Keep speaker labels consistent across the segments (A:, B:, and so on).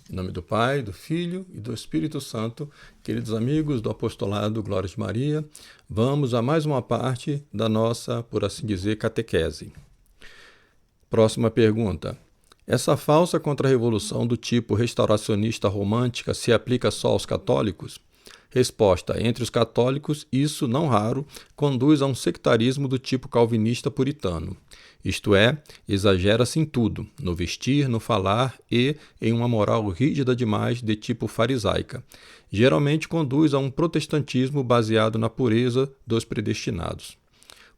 A: Em nome do Pai, do Filho e do Espírito Santo, queridos amigos do Apostolado Glória de Maria, vamos a mais uma parte da nossa, por assim dizer, catequese. Próxima pergunta. Essa falsa contra-revolução do tipo restauracionista romântica se aplica só aos católicos? Resposta. Entre os católicos, isso, não raro, conduz a um sectarismo do tipo calvinista puritano. Isto é, exagera-se em tudo, no vestir, no falar e em uma moral rígida demais de tipo farisaica. Geralmente conduz a um protestantismo baseado na pureza dos predestinados.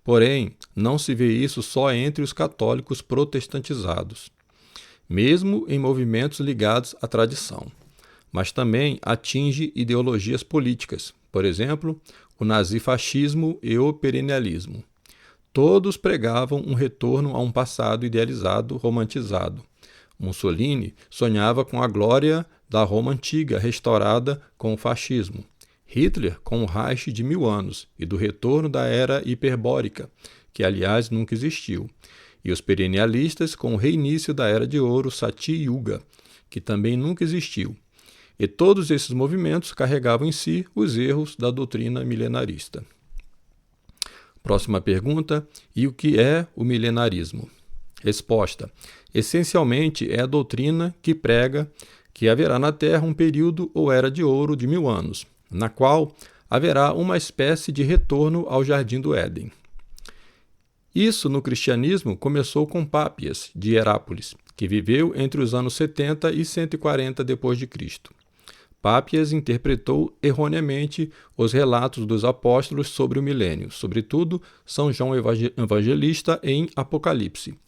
A: Porém, não se vê isso só entre os católicos protestantizados, mesmo em movimentos ligados à tradição, mas também atinge ideologias políticas, por exemplo, o nazifascismo e o perennialismo. Todos pregavam um retorno a um passado idealizado, romantizado. Mussolini sonhava com a glória da Roma antiga, restaurada com o fascismo. Hitler com o Reich de 1000 anos e do retorno da era hiperbórica, que aliás nunca existiu. E os perennialistas com o reinício da Era de Ouro Sati Yuga, que também nunca existiu. E todos esses movimentos carregavam em si os erros da doutrina milenarista. Próxima pergunta. E o que é o milenarismo? Resposta. Essencialmente é a doutrina que prega que haverá na Terra um período ou Era de Ouro de 1000 anos, na qual haverá uma espécie de retorno ao Jardim do Éden. Isso no cristianismo começou com Pápias, de Herápolis, que viveu entre os anos 70 e 140 d.C. Pápias interpretou erroneamente os relatos dos apóstolos sobre o milênio, sobretudo São João Evangelista em Apocalipse,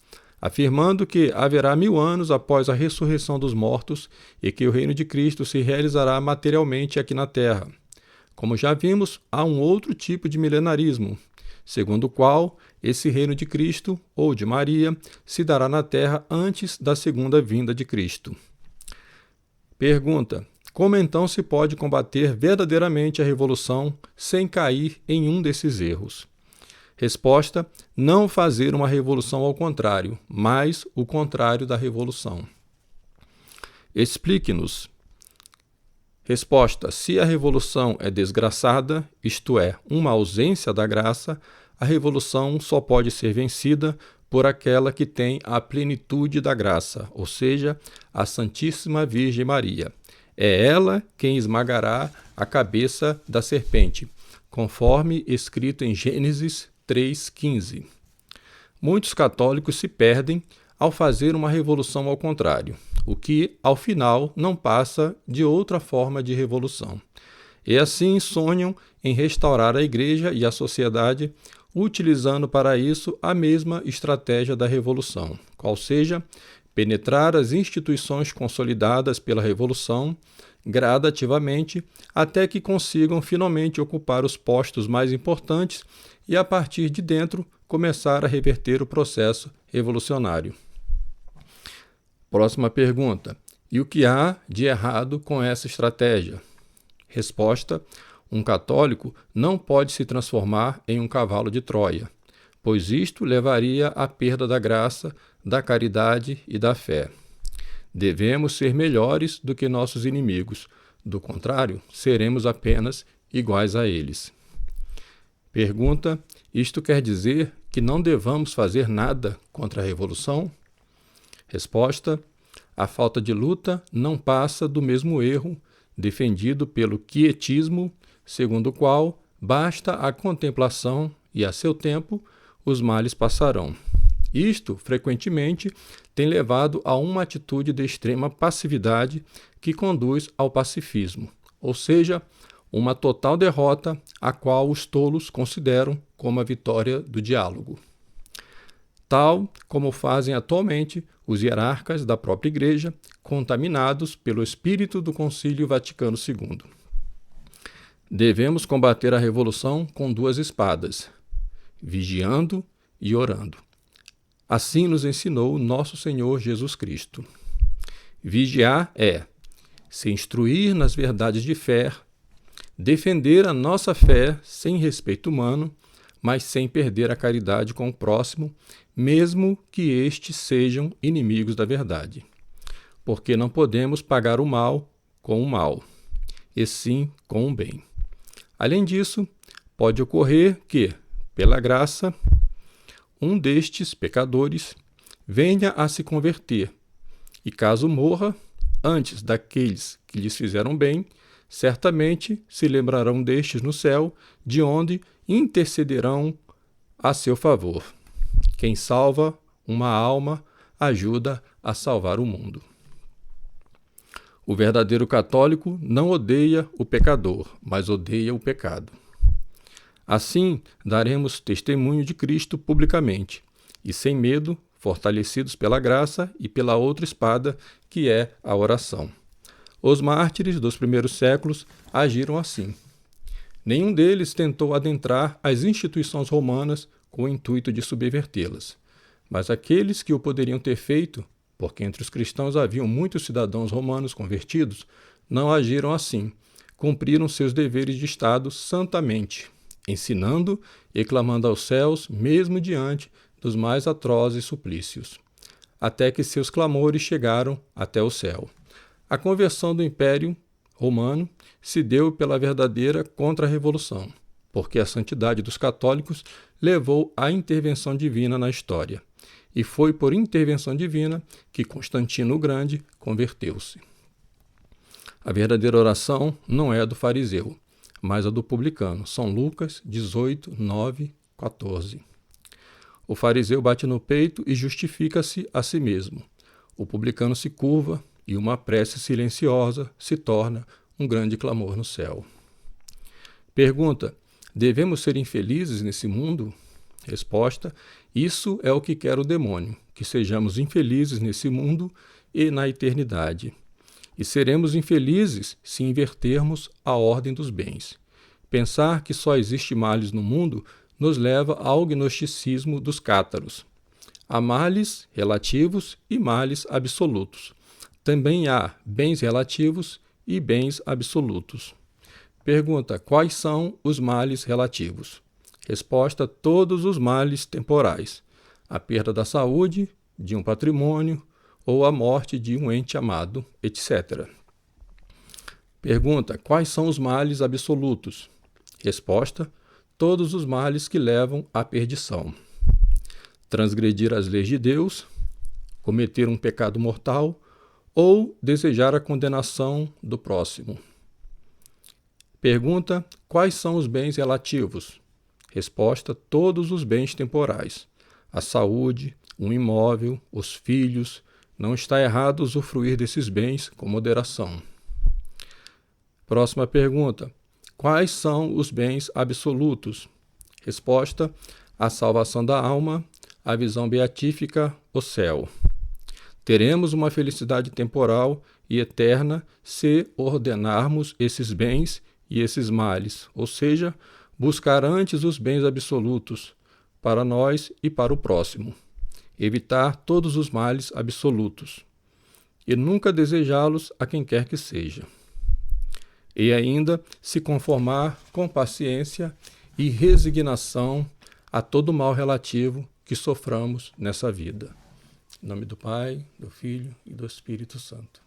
A: afirmando que haverá 1000 anos após a ressurreição dos mortos e que o reino de Cristo se realizará materialmente aqui na Terra. Como já vimos, há um outro tipo de milenarismo, segundo o qual esse reino de Cristo, ou de Maria, se dará na Terra antes da segunda vinda de Cristo. Pergunta. Como então se pode combater verdadeiramente a revolução sem cair em um desses erros? Resposta. Não fazer uma revolução ao contrário, mas o contrário da revolução. Explique-nos. Resposta. Se a revolução é desgraçada, isto é, uma ausência da graça, a revolução só pode ser vencida por aquela que tem a plenitude da graça, ou seja, a Santíssima Virgem Maria. É ela quem esmagará a cabeça da serpente, conforme escrito em Gênesis 3,15. Muitos católicos se perdem ao fazer uma revolução ao contrário, o que, ao final, não passa de outra forma de revolução. E assim sonham em restaurar a Igreja e a sociedade, utilizando para isso a mesma estratégia da revolução, qual seja, penetrar as instituições consolidadas pela revolução gradativamente até que consigam finalmente ocupar os postos mais importantes e, a partir de dentro, começar a reverter o processo revolucionário. Próxima pergunta. E o que há de errado com essa estratégia? Resposta. Um católico não pode se transformar em um cavalo de Troia, pois isto levaria à perda da graça, da caridade e da fé. Devemos ser melhores do que nossos inimigos, do contrário, seremos apenas iguais a eles. Pergunta: isto quer dizer que não devamos fazer nada contra a revolução? Resposta: a falta de luta não passa do mesmo erro defendido pelo quietismo, segundo o qual basta a contemplação e, a seu tempo, os males passarão. Isto, frequentemente, tem levado a uma atitude de extrema passividade que conduz ao pacifismo, ou seja, uma total derrota, a qual os tolos consideram como a vitória do diálogo. Tal como fazem atualmente os hierarcas da própria Igreja, contaminados pelo espírito do Concílio Vaticano II. Devemos combater a revolução com 2 espadas, vigiando e orando. Assim nos ensinou nosso Senhor Jesus Cristo. Vigiar é se instruir nas verdades de fé, defender a nossa fé sem respeito humano, mas sem perder a caridade com o próximo, mesmo que estes sejam inimigos da verdade. porque não podemos pagar o mal com o mal, e sim com o bem. Além disso, pode ocorrer que, pela graça, um destes pecadores venha a se converter, e caso morra, antes daqueles que lhes fizeram bem, certamente se lembrarão destes no céu, de onde intercederão a seu favor. Quem salva uma alma ajuda a salvar o mundo. O verdadeiro católico não odeia o pecador, mas odeia o pecado. Assim, daremos testemunho de Cristo publicamente, e sem medo, fortalecidos pela graça e pela outra espada, que é a oração. Os mártires dos primeiros séculos agiram assim. Nenhum deles tentou adentrar as instituições romanas com o intuito de subvertê-las. Mas aqueles que o poderiam ter feito, porque entre os cristãos haviam muitos cidadãos romanos convertidos, não agiram assim. Cumpriram seus deveres de Estado santamente, ensinando e clamando aos céus, mesmo diante dos mais atrozes suplícios, até que seus clamores chegaram até o céu. A conversão do Império Romano se deu pela verdadeira contra-revolução, porque a santidade dos católicos levou à intervenção divina na história. E foi por intervenção divina que Constantino o Grande converteu-se. A verdadeira oração não é a do fariseu, mas a do publicano. São Lucas 18, 9, 14. O fariseu bate no peito e justifica-se a si mesmo. O publicano se curva e uma prece silenciosa se torna um grande clamor no céu. Pergunta: devemos ser infelizes nesse mundo? Resposta: isso é o que quer o demônio, que sejamos infelizes nesse mundo e na eternidade. E seremos infelizes se invertermos a ordem dos bens. Pensar que só existe males no mundo nos leva ao gnosticismo dos cátaros. Há males relativos e males absolutos. Também há bens relativos e bens absolutos. Pergunta: quais são os males relativos? Resposta: todos os males temporais. A perda da saúde, de um patrimônio, ou a morte de um ente amado, etc. Pergunta: quais são os males absolutos? Resposta: todos os males que levam à perdição. Transgredir as leis de Deus, cometer um pecado mortal ou desejar a condenação do próximo. Pergunta: quais são os bens relativos? Resposta: todos os bens temporais. A saúde, um imóvel, os filhos. Não está errado usufruir desses bens com moderação. Próxima pergunta: quais são os bens absolutos? Resposta: a salvação da alma, a visão beatífica, o céu. Teremos uma felicidade temporal e eterna se ordenarmos esses bens e esses males, ou seja, buscar antes os bens absolutos para nós e para o próximo, evitar todos os males absolutos e nunca desejá-los a quem quer que seja. E ainda se conformar com paciência e resignação a todo mal relativo que soframos nessa vida. Em nome do Pai, do Filho e do Espírito Santo.